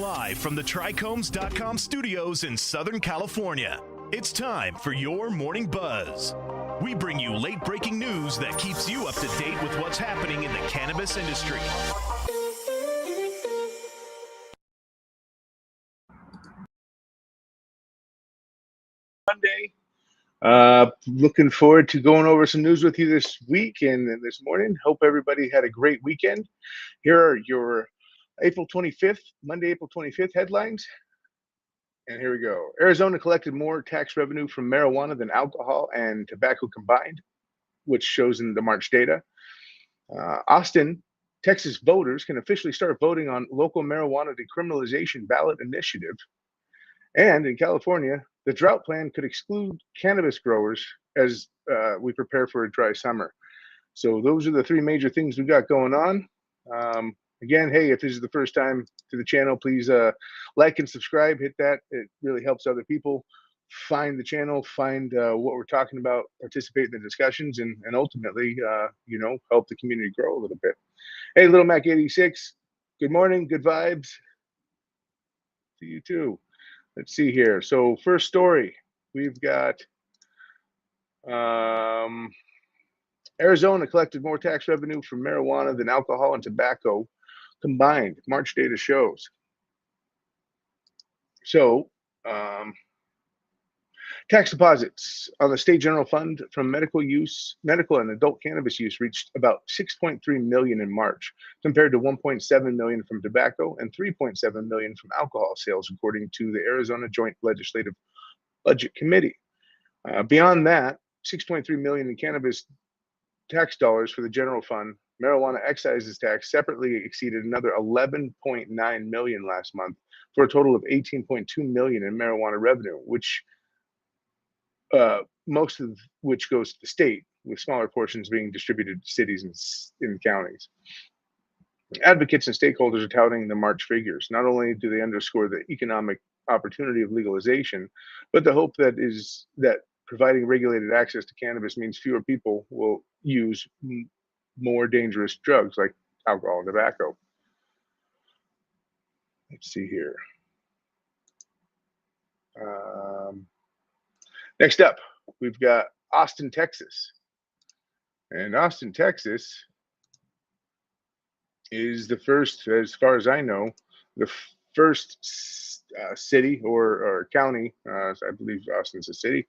live from the Trichomes.com studios in Southern California. It's time for your Morning Buzz. We bring you late-breaking news that keeps you up to date with what's happening in the cannabis industry. Monday. Looking forward to going over some news with you this week and this morning. Hope everybody had a great weekend. Here are your Monday, April 25th headlines. And here we go. Arizona collected more tax revenue from marijuana than alcohol and tobacco combined, which shows in the March data. Austin, Texas voters can officially start voting on local marijuana decriminalization ballot initiative. And in California, the drought plan could exclude cannabis growers as we prepare for a dry summer. So those are the three major things we got going on. Again, hey, if this is the first time to the channel, please like and subscribe. Hit that. It really helps other people find the channel, find what we're talking about, participate in the discussions, and ultimately, help the community grow a little bit. Hey, Little Mac 86, good morning, good vibes to you too. Let's see here. So first story, we've got Arizona collected more tax revenue from marijuana than alcohol and tobacco combined, March data shows. So tax deposits on the state general fund from medical and adult cannabis use reached about 6.3 million in March, compared to 1.7 million from tobacco and 3.7 million from alcohol sales, according to the Arizona Joint Legislative Budget Committee. Beyond that, 6.3 million in cannabis tax dollars for the general fund. Marijuana excise tax separately exceeded another 11.9 million last month, for a total of 18.2 million in marijuana revenue, which most of which goes to the state, with smaller portions being distributed to cities and counties. Advocates and stakeholders are touting the March figures. Not only do they underscore the economic opportunity of legalization, but the hope that providing regulated access to cannabis means fewer people will use more dangerous drugs like alcohol and tobacco. Let's see here. Next up, we've got Austin, Texas. And Austin, Texas is the first, as far as I know, the first city or county, I believe Austin's a city,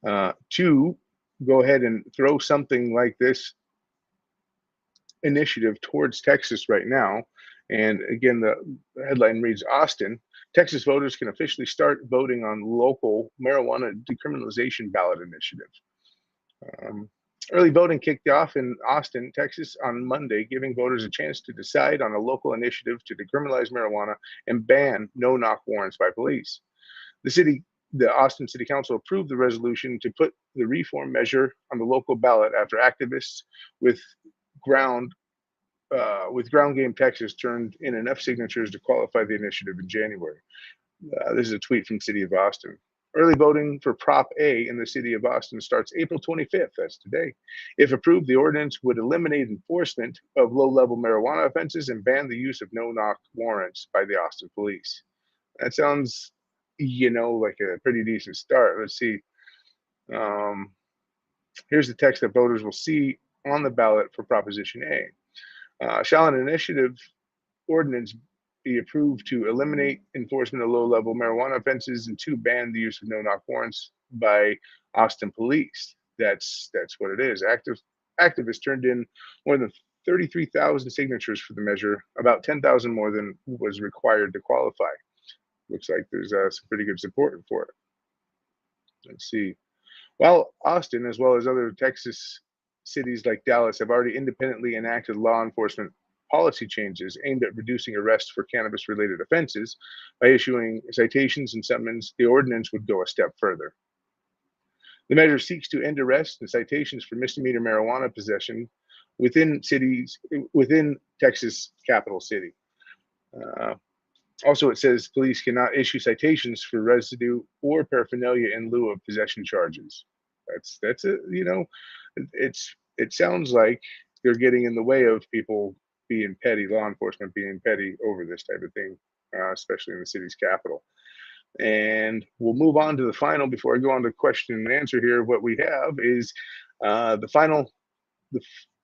to go ahead and throw something like this initiative towards Texas right now. And again, the headline reads, Austin, Texas voters can officially start voting on local marijuana decriminalization ballot initiative. Early voting kicked off in Austin, Texas on Monday, giving voters a chance to decide on a local initiative to decriminalize marijuana and ban no-knock warrants by police. The Austin City Council approved the resolution to put the reform measure on the local ballot after activists with Ground Game Texas turned in enough signatures to qualify the initiative in January. This is a tweet from City of Austin. Early voting for Prop A in the City of Austin starts April 25th, that's today. If approved, the ordinance would eliminate enforcement of low-level marijuana offenses and ban the use of no-knock warrants by the Austin police. That sounds, like a pretty decent start. Let's see. Here's the text that voters will see on the ballot for Proposition A. Shall an initiative ordinance be approved to eliminate enforcement of low-level marijuana offenses and to ban the use of no-knock warrants by Austin police? That's what it is. Activists turned in more than 33,000 signatures for the measure, about 10,000 more than was required to qualify. Looks like there's some pretty good support for it. Let's see. While Austin, as well as other Texas cities like Dallas, have already independently enacted law enforcement policy changes aimed at reducing arrests for cannabis-related offenses by issuing citations and summons, the ordinance would go a step further. The measure seeks to end arrests and citations for misdemeanor marijuana possession within Texas capital city. Also, it says police cannot issue citations for residue or paraphernalia in lieu of possession charges. That's it. It sounds like they're getting in the way of people being petty, law enforcement being petty over this type of thing. especially in the city's capital. And we'll move on to the final. Before I go on to question and answer here, what we have is the final.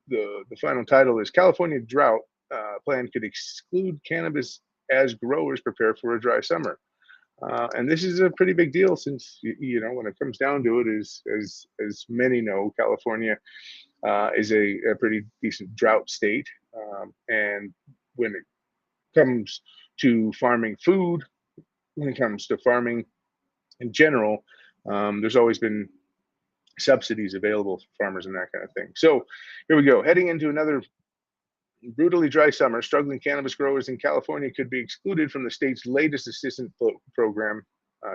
The final title is California drought plan could exclude cannabis as growers prepare for a dry summer. And this is a pretty big deal since when it comes down to it, is as many know, California is a pretty decent drought state, and when it comes to farming food, when it comes to farming in general, there's always been subsidies available for farmers and that kind of thing. So here we go. Heading into another brutally dry summer, struggling cannabis growers in California could be excluded from the state's latest assistance program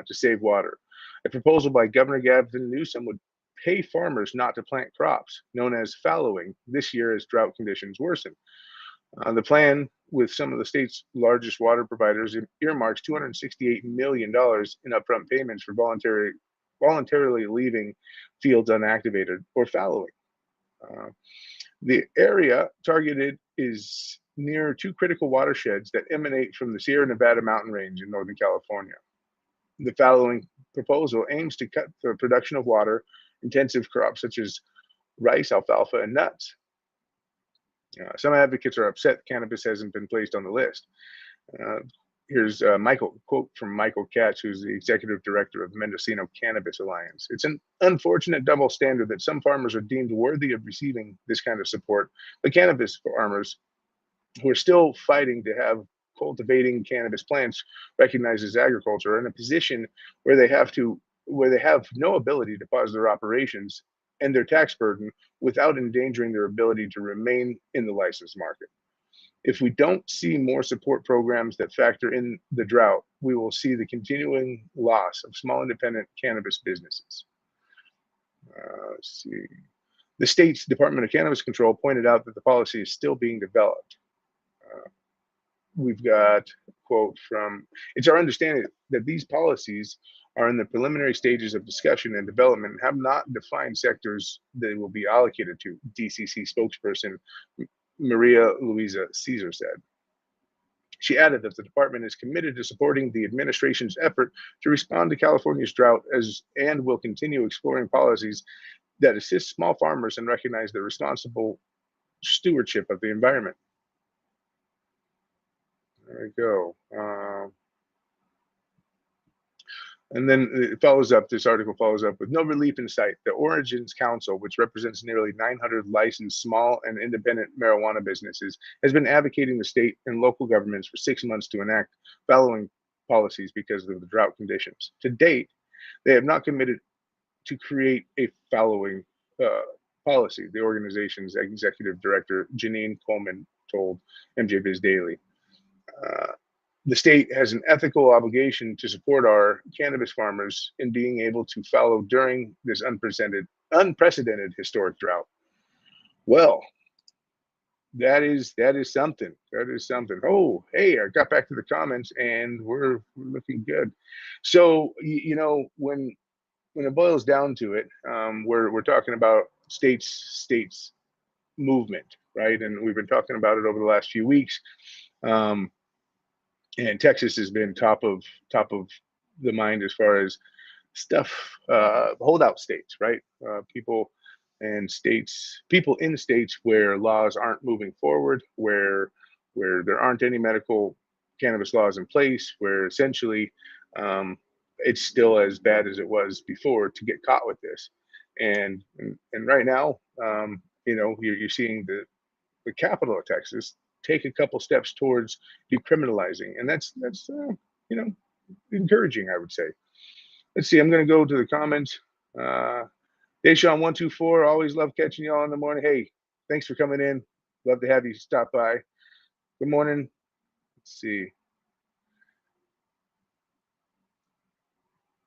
to save water. A proposal by Governor Gavin Newsom would pay farmers not to plant crops, known as fallowing, this year as drought conditions worsen. The plan, with some of the state's largest water providers, earmarks $268 million in upfront payments for voluntarily leaving fields unactivated or fallowing. The area targeted is near two critical watersheds that emanate from the Sierra Nevada mountain range in Northern California. The following proposal aims to cut the production of water intensive crops such as rice, alfalfa, and nuts. Some advocates are upset cannabis hasn't been placed on the list. Here's a quote from Michael Katz, who's the executive director of Mendocino Cannabis Alliance. It's an unfortunate double standard that some farmers are deemed worthy of receiving this kind of support, but cannabis farmers who are still fighting to have cultivating cannabis plants recognized as agriculture are in a position where they have no ability to pause their operations and their tax burden without endangering their ability to remain in the licensed market. If we don't see more support programs that factor in the drought, we will see the continuing loss of small independent cannabis businesses. Let's see. The state's Department of Cannabis Control pointed out that the policy is still being developed. We've got a quote from, it's our understanding that these policies are in the preliminary stages of discussion and development and have not defined sectors they will be allocated to, DCC spokesperson Maria Luisa Caesar said. She added that the department is committed to supporting the administration's effort to respond to California's drought and will continue exploring policies that assist small farmers and recognize the responsible stewardship of the environment. There we go. And then this article follows up with no relief in sight. The Origins Council, which represents nearly 900 licensed small and independent marijuana businesses, has been advocating the state and local governments for 6 months to enact fallowing policies because of the drought conditions. To date, they have not committed to create a fallowing policy, the organization's executive director, Janine Coleman, told MJBiz Daily. The state has an ethical obligation to support our cannabis farmers in being able to fallow during this unprecedented historic drought. Well, that is something. That is something. Oh, hey, I got back to the comments and we're looking good. So when it boils down to it, we're talking about states movement, right? And we've been talking about it over the last few weeks. And Texas has been top of the mind as far as stuff, holdout states, right? People in states where laws aren't moving forward, where there aren't any medical cannabis laws in place, where essentially it's still as bad as it was before to get caught with this. And right now, you're seeing the capital of Texas take a couple steps towards decriminalizing, and that's encouraging, I would say. Let's see. I'm going to go to the comments. Deshaun124, always love catching y'all in the morning. Hey, thanks for coming in. Love to have you stop by. Good morning. Let's see.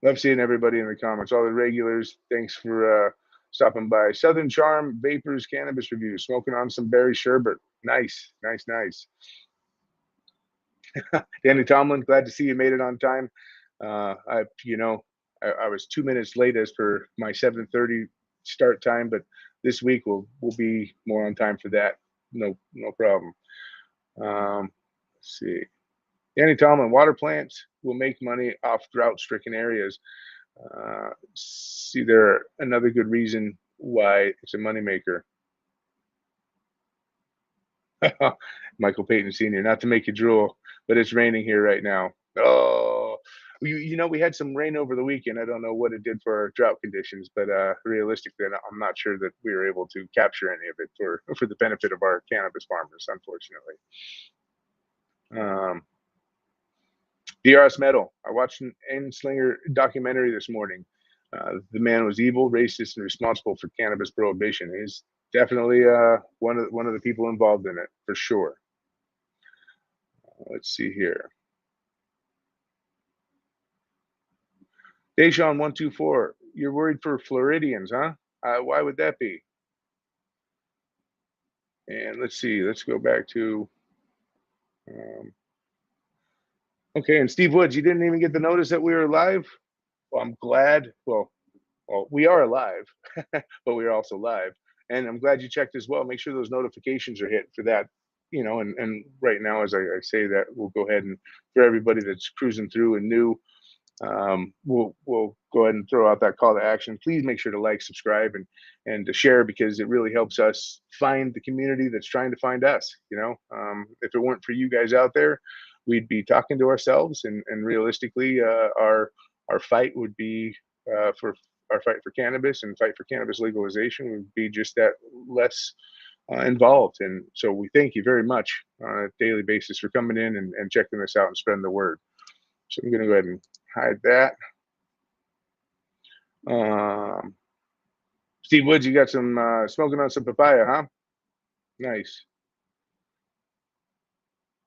Love seeing everybody in the comments. All the regulars, thanks for stopping by. Southern Charm Vapors Cannabis Review, smoking on some berry sherbet. Nice. Danny Tomlin, glad to see you made it on time. I was 2 minutes late as per my 7:30 start time, but this week we'll be more on time for that. No problem. Let's see. Danny Tomlin, water plants will make money off drought-stricken areas. See there another good reason why it's a moneymaker. Michael Payton Sr., not to make you drool, but it's raining here right now. Oh, we had some rain over the weekend. I don't know what it did for our drought conditions, but realistically, I'm not sure that we were able to capture any of it for the benefit of our cannabis farmers, unfortunately. Um, DRS Metal. I watched an Enslinger documentary this morning. The man was evil, racist, and responsible for cannabis prohibition. He's definitely one of the people involved in it for sure. Let's see here. Deshaun124, you're worried for Floridians, huh? Why would that be? And let's see. Let's go back to. Okay, and Steve Woods, you didn't even get the notice that we were live. Well, I'm glad. Well, we are alive, but we are also live. And I'm glad you checked as well. Make sure those notifications are hit for that. And right now, as I say that, we'll go ahead and for everybody that's cruising through and new, we'll go ahead and throw out that call to action. Please make sure to like, subscribe, and to share, because it really helps us find the community that's trying to find us. If it weren't for you guys out there, we'd be talking to ourselves, and realistically, our fight would be for our fight for cannabis and fight for cannabis legalization would be just that less involved. And so we thank you very much on a daily basis for coming in and checking this out and spreading the word. So I'm going to go ahead and hide that. Steve Woods, you got some smoking on some papaya, huh? Nice.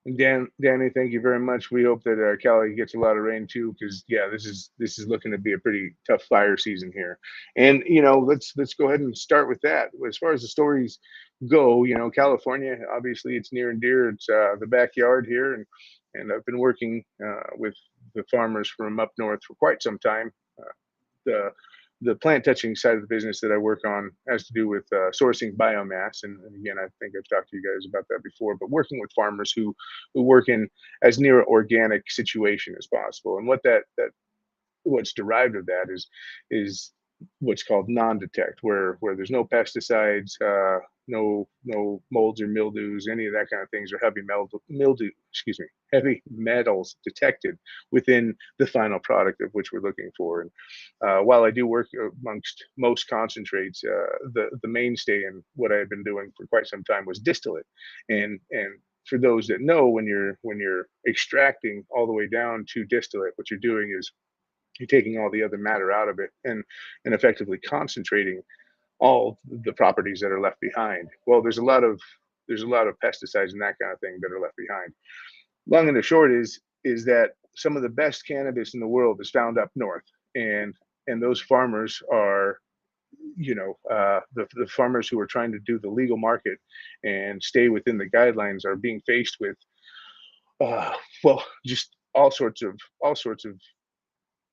And Danny, thank you very much. We hope that Cali gets a lot of rain too, because yeah, this is looking to be a pretty tough fire season here. And let's go ahead and start with that. As far as the stories go, California, obviously it's near and dear. It's the backyard here, and I've been working with the farmers from up north for quite some time. The the plant touching side of the business that I work on has to do with sourcing biomass, and again, I think I've talked to you guys about that before. But working with farmers who work in as near organic situation as possible, and what's derived of that is what's called non-detect, where there's no pesticides, no molds or mildews, any of that kind of things, or heavy metals detected within the final product of which we're looking for. And while I do work amongst most concentrates, the mainstay in what I had been doing for quite some time was distillate, and for those that know, when you're extracting all the way down to distillate, what you're doing is you're taking all the other matter out of it and effectively concentrating all the properties that are left behind. Well, there's a lot of pesticides and that kind of thing that are left behind. Long and the short is that some of the best cannabis in the world is found up north, and those farmers are the farmers who are trying to do the legal market and stay within the guidelines are being faced with just all sorts of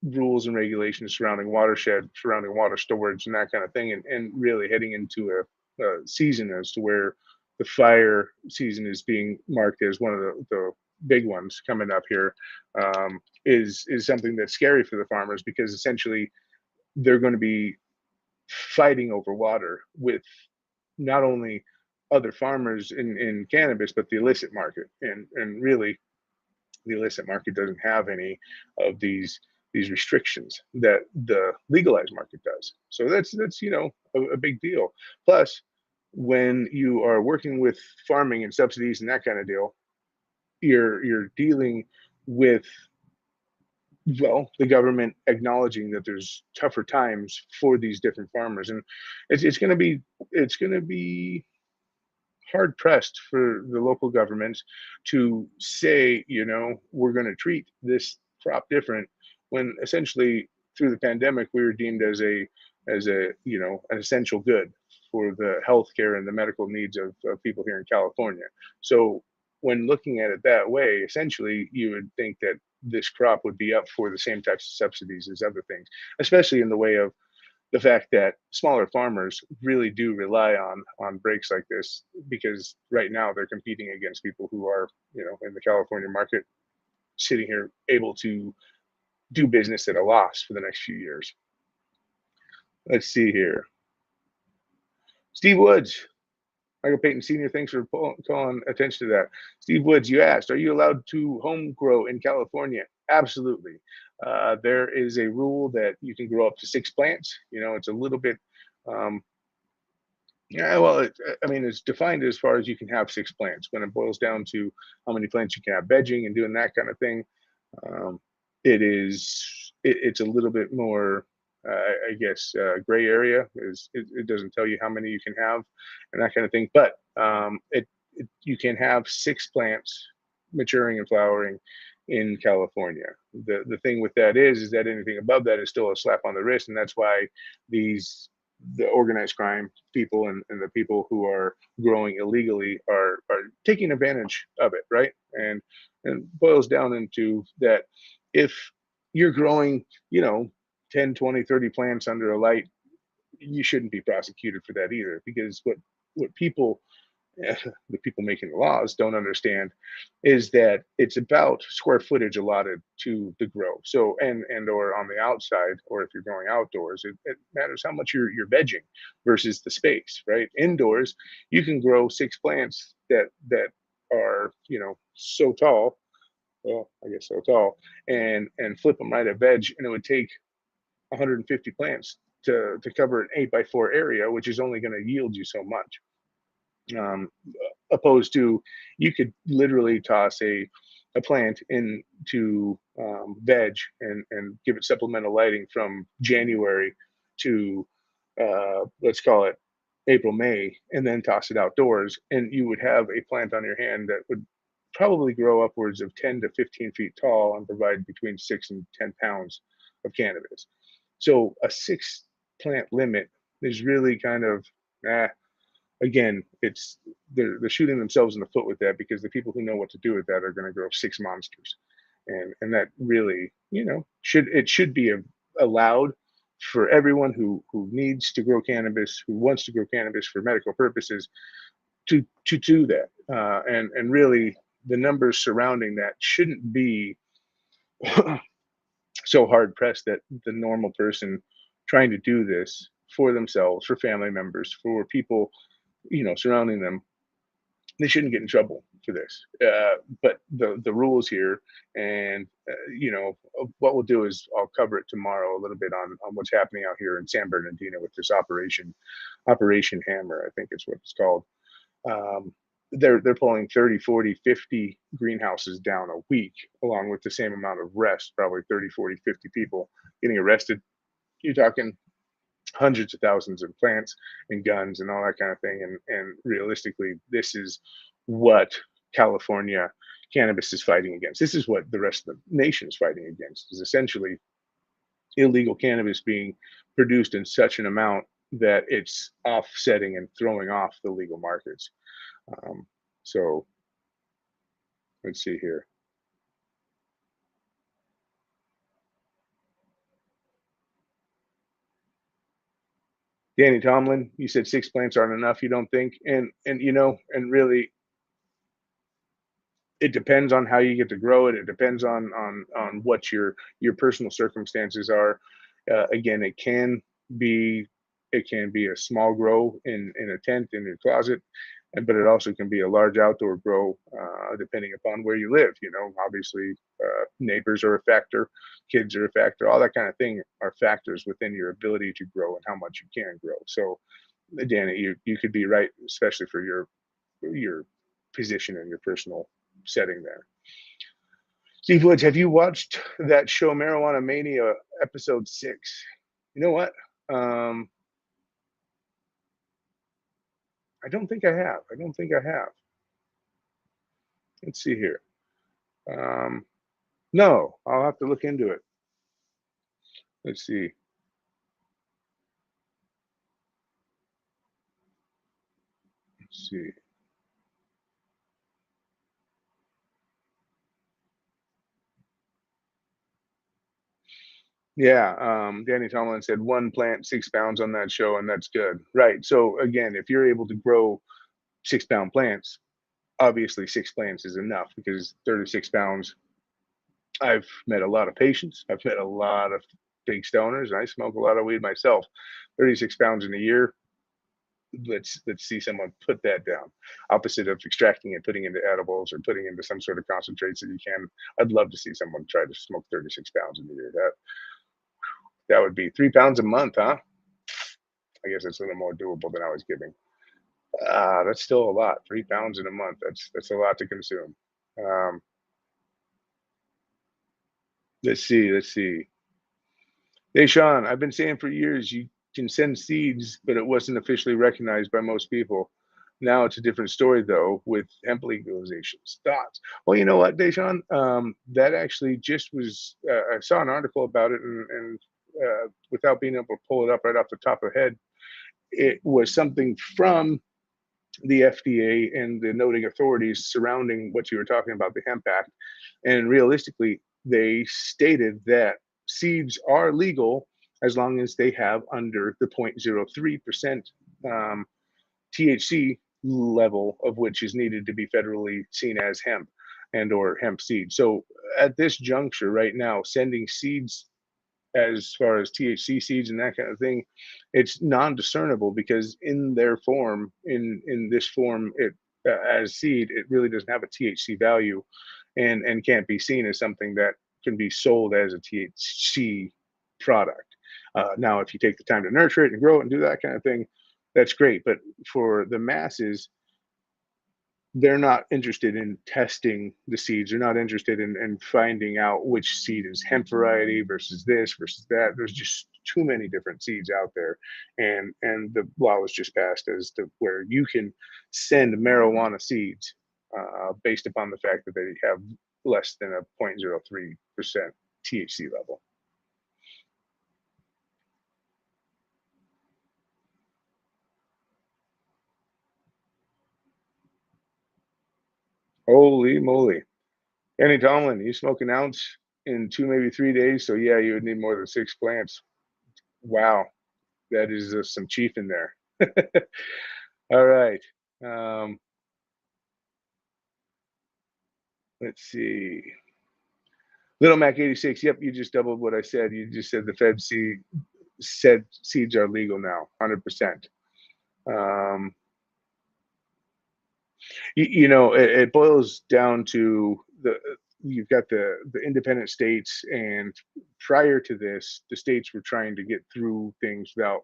rules and regulations surrounding watershed, surrounding water storage, and that kind of thing, and really heading into a season as to where the fire season is being marked as one of the big ones coming up here, is something that's scary for the farmers, because essentially they're going to be fighting over water with not only other farmers in cannabis, but the illicit market, and really the illicit market doesn't have any of these restrictions that the legalized market does. So that's a big deal. Plus, when you are working with farming and subsidies and that kind of deal, you're dealing with, well, the government acknowledging that there's tougher times for these different farmers, and it's going to be hard pressed for the local governments to say, we're going to treat this crop different, when essentially through the pandemic we were deemed as a an essential good for the healthcare and the medical needs of people here in California. So when looking at it that way, essentially you would think that this crop would be up for the same types of subsidies as other things, especially in the way of the fact that smaller farmers really do rely on breaks like this, because right now they're competing against people who are in the California market sitting here able to do business at a loss for the next few years. Let's see here. Steve Woods, Michael Payton Sr., thanks for calling attention to that. Steve Woods, you asked, are you allowed to home grow in California? Absolutely. There is a rule that you can grow up to 6 plants. It's a little bit, um, yeah, well, I mean, it's defined as far as you can have 6 plants. When it boils down to how many plants you can have vegging and doing that kind of thing, um, it's a little bit more, I guess, gray area. It doesn't tell you how many you can have and that kind of thing. But you can have 6 plants maturing and flowering in California. The thing with that is that anything above that is still a slap on the wrist, and that's why the organized crime people and the people who are growing illegally are taking advantage of it, right? And boils down into that if you're growing, 10, 20, 30 plants under a light, you shouldn't be prosecuted for that either, because what people the people making the laws don't understand is that it's about square footage allotted to the grow. So and or on the outside, or if you're growing outdoors, it matters how much you're vegging versus the space, right? Indoors, you can grow 6 plants that are so tall. Well, I guess so tall, and flip them right at veg, and it would take 150 plants to cover an 8x4 area, which is only going to yield you so much. Um, Opposed to, you could literally toss a plant into veg and give it supplemental lighting from January to let's call it April, May, and then toss it outdoors, and you would have a plant on your hand that would probably grow upwards of 10 to 15 feet tall and provide between 6 and 10 pounds of cannabis. So a 6 plant limit is really kind of, again, they're shooting themselves in the foot with that, because the people who know what to do with that are going to grow 6 monsters, and that really, should be allowed for everyone who needs to grow cannabis, who wants to grow cannabis for medical purposes, to do that, and really the numbers surrounding that shouldn't be so hard pressed that the normal person trying to do this for themselves, for family members, for people surrounding them, they shouldn't get in trouble for this. But the rules here, and what we'll do is I'll cover it tomorrow a little bit on what's happening out here in San Bernardino with this Operation Hammer, I think is what it's called. Um, they're pulling 30, 40, 50 greenhouses down a week, along with the same amount of rest, probably 30, 40, 50 people getting arrested. You're talking hundreds of thousands of plants and guns and all that kind of thing. And realistically, this is what California cannabis is fighting against. This is what the rest of the nation is fighting against, is essentially illegal cannabis being produced in such an amount that it's offsetting and throwing off the legal markets. Um, so let's see here. Danny Tomlin, you said 6 plants aren't enough, you don't think? And really, it depends on how you get to grow it. It depends on what your personal circumstances are. Again, be it can be a small grow in a tent in your closet, but it also can be a large outdoor grow, depending upon where you live. Obviously, neighbors are a factor, kids are a factor, all that kind of thing are factors within your ability to grow and how much you can grow. So, Danny, you could be right, especially for your position and your personal setting there. Steve Woods, have you watched that show Marijuana Mania episode 6? You know what? I don't think I have. I don't think I have. Let's see here. Um, no, I'll have to look into it. Let's see. Let's see. Yeah, Danny Tomlin said 1 plant, 6 pounds on that show, and that's good. Right. So again, if you're able to grow 6 pound plants, obviously 6 plants is enough, because 36 pounds I've met a lot of patients. I've met a lot of big stoners, and I smoke a lot of weed myself. 36 pounds in a year. Let's see someone put that down. Opposite of extracting it, putting into edibles or putting into some sort of concentrates that you can. I'd love to see someone try to smoke 36 pounds in a year. That would be 3 pounds a month, huh? I guess it's a little more doable than I was giving. That's still a lot. 3 pounds in a month. That's a lot to consume. Um, let's see. Let's see. Hey, Sean, I've been saying for years you can send seeds, but it wasn't officially recognized by most people. Now it's a different story, though, with hemp legalizations. Thoughts? Well, you know what, Deshaun? That actually just was, I saw an article about it, and without being able to pull it up right off the top of the head, it was something from the FDA and the noting authorities surrounding what you were talking about, the Hemp Act. And realistically, they stated that seeds are legal as long as they have under the 0.03% THC level of which is needed to be federally seen as hemp and or hemp seed. So at this juncture right now, sending seeds as far as THC seeds and that kind of thing, it's non-discernible because in their form, in this form, it as seed, it really doesn't have a THC value, and can't be seen as something that can be sold as a THC product. Now, if you take the time to nurture it and grow it and do that kind of thing, that's great. But for the masses, they're not interested in testing the seeds. They're not interested in finding out which seed is hemp variety versus this versus that. There's just too many different seeds out there, and the law was just passed as to where you can send marijuana seeds based upon the fact that they have less than a 0.03% THC level. Holy moly! Andy Tomlin, you smoke an ounce in 2 maybe 3 days, so yeah, you would need more than 6 plants. Wow. That is some chief in there. All right. Um, let's see. Little Mac 86. Yep, you just doubled what I said. You just said the Fed said seeds are legal now, 100%. Um, it boils down to the you've got the independent states, and prior to this, the states were trying to get through things without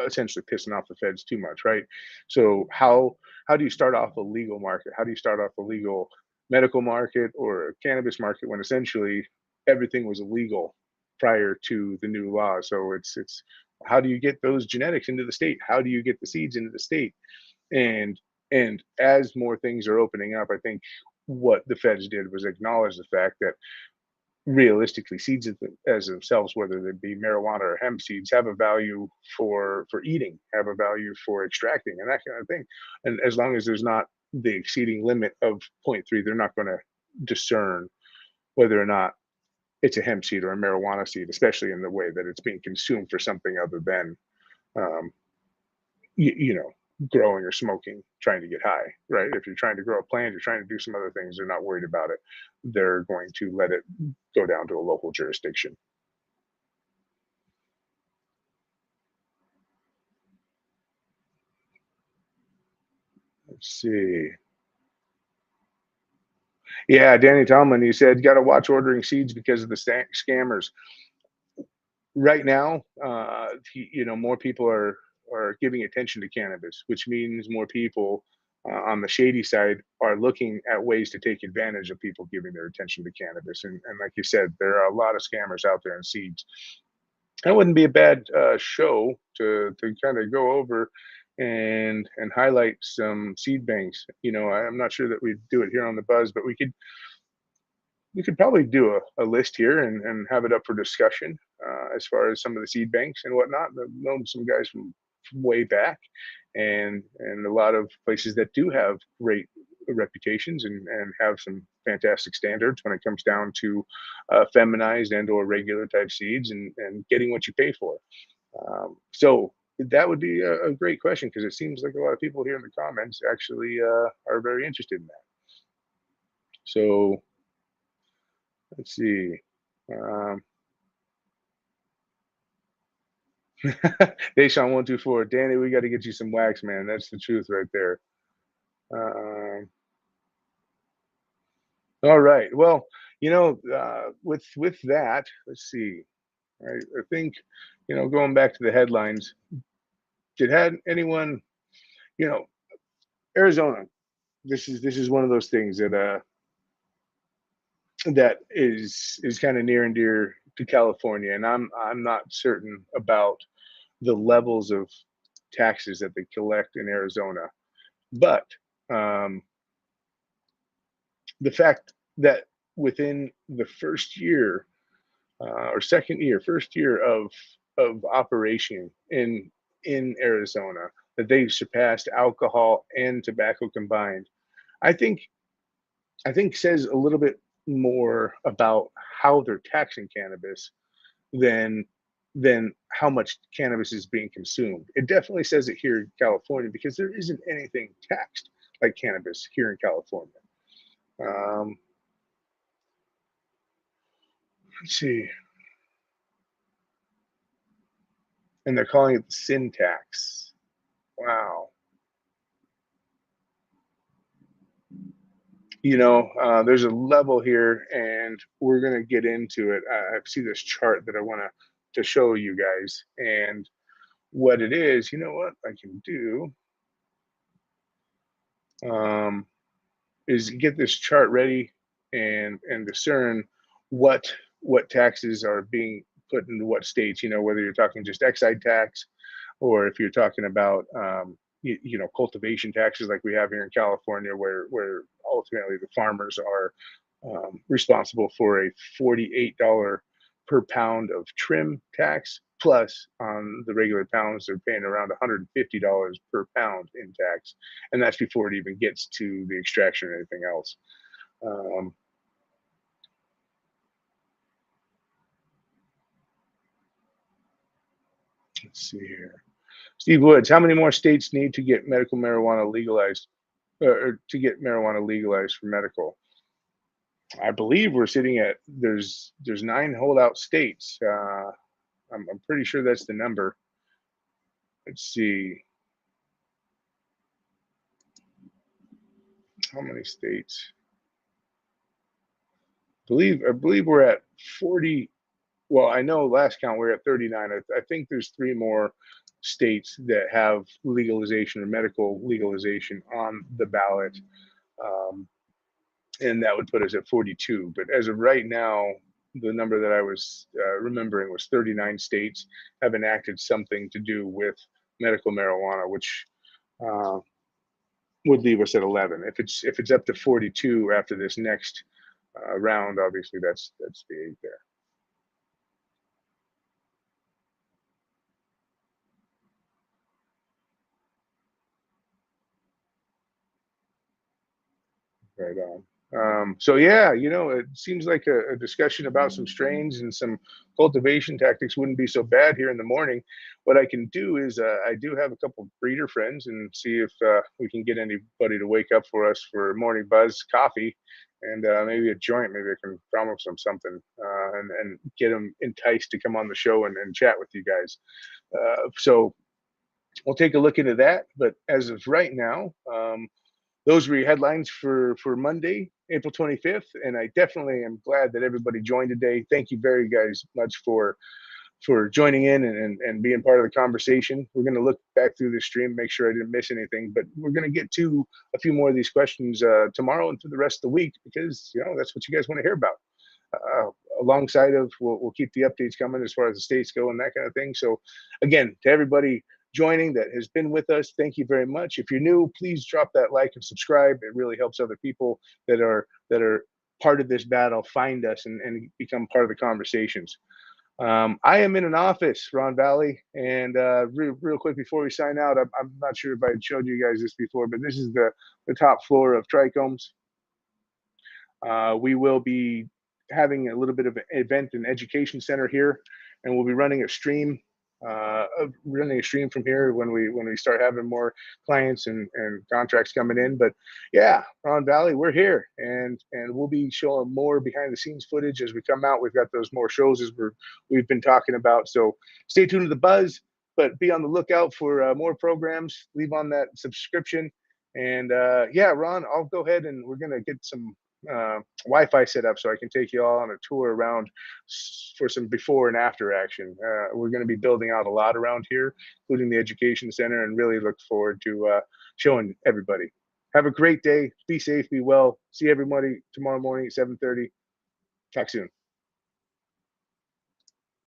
essentially pissing off the feds too much, right? So how do you start off a legal market? How do you start off a legal medical market or a cannabis market when essentially everything was illegal prior to the new law? So it's how do you get those genetics into the state? How do you get the seeds into the state? And and as more things are opening up, I think what the feds did was acknowledge the fact that realistically, seeds as themselves, whether they be marijuana or hemp seeds, have a value for eating, have a value for extracting, and that kind of thing. And as long as there's not the exceeding limit of zero point 0.3, they're not going to discern whether or not it's a hemp seed or a marijuana seed, especially in the way that it's being consumed for something other than um, you know, growing or smoking, trying to get high, right? If you're trying to grow a plant, you're trying to do some other things, they're not worried about it. They're going to let it go down to a local jurisdiction. Let's see. Yeah, Danny Tomlin, he said, got to watch ordering seeds because of the scammers. Right now, more people are giving attention to cannabis, which means more people on the shady side are looking at ways to take advantage of people giving their attention to cannabis. And like you said, there are a lot of scammers out there in seeds. That wouldn't be a bad show to kind of go over and highlight some seed banks. I'm not sure that we do it here on the Buzz, but we could probably do a list here and have it up for discussion as far as some of the seed banks and whatnot. I've known some guys from way back, and a lot of places that do have great reputations and have some fantastic standards when it comes down to feminized and or regular type seeds and getting what you pay for. So that would be a great question because it seems like a lot of people here in the comments actually are very interested in that. So Let's see. Um, Deshaun124, Danny, we got to get you some wax, man. That's the truth right there. Um, all right. Well, with that, let's see. I think, going back to the headlines, did had anyone, you know, Arizona. This is one of those things that is kind of near and dear to California, and I'm not certain about the levels of taxes that they collect in Arizona, but um, the fact that within the first year or second year, first year of operation in Arizona, that they've surpassed alcohol and tobacco combined, I think I think says a little bit more about how they're taxing cannabis than how much cannabis is being consumed. It definitely says it here in California because there isn't anything taxed like cannabis here in California. Um, let's see, and they're calling it the sin tax. Wow. There's a level here, and we're gonna get into it. I see this chart that I want to show you guys, and what it is. You know what I can do um, is get this chart ready and discern what what taxes are being put into what states. Whether you're talking just excise tax, or if you're talking about cultivation taxes like we have here in California, where ultimately the farmers are responsible for a $48 per pound of trim tax, plus on the regular pounds they're paying around $150 per pound in tax, and that's before it even gets to the extraction or anything else. um, let's see here. Steve Woods, how many more states need to get medical marijuana legalized, or to get marijuana legalized for medical? I believe we're sitting at there's 9 holdout states. I'm pretty sure that's the number. Let's see, how many states. I believe we're at 40. Well, I know last count we are at 39. I think there's 3 more states that have legalization or medical legalization on the ballot. Um, and that would put us at 42. But as of right now, the number that I was remembering was 39 states have enacted something to do with medical marijuana, which uh, would leave us at 11. If it's up to 42 after this next round, obviously that's the eight there. Right on. So yeah, it seems like a discussion about some strains and some cultivation tactics wouldn't be so bad here in the morning. What I can do is I do have a couple breeder friends, and see if we can get anybody to wake up for us for morning buzz coffee, and maybe a joint. Maybe I can promise them something, and get them enticed to come on the show and chat with you guys. So we'll take a look into that. But as of right now, those were your headlines for Monday, April 25th. And I definitely am glad that everybody joined today. Thank you very guys much for joining in and being part of the conversation. We're going to look back through the stream, make sure I didn't miss anything, but we're going to get to a few more of these questions tomorrow and for the rest of the week, because that's what you guys want to hear about. Uh, Alongside of, we'll keep the updates coming as far as the states go and that kind of thing. So again, to everybody joining that has been with us, thank you very much. If you're new, please drop that like and subscribe. It really helps other people that are part of this battle find us and become part of the conversations. I am in an office, Ron Valley, and real quick before we sign out, I'm not sure if I had showed you guys this before, but this is the top floor of Trichomes. We will be having a little bit of an event and education center here, and we'll be running a stream running a stream from here when we start having more clients and contracts coming in. But yeah, Ron Valley, we're here, and we'll be showing more behind the scenes footage as we come out. We've got those more shows as we've been talking about. So stay tuned to the buzz, but be on the lookout for more programs. Leave on that subscription. And yeah, Ron, I'll go ahead and we're gonna get some Wi-Fi set up so I can take you all on a tour around for some before and after action. We're going to be building out a lot around here, including the education center, and really look forward to showing everybody. Have a great day. Be safe. Be well. See everybody tomorrow morning at 7:30. Talk soon.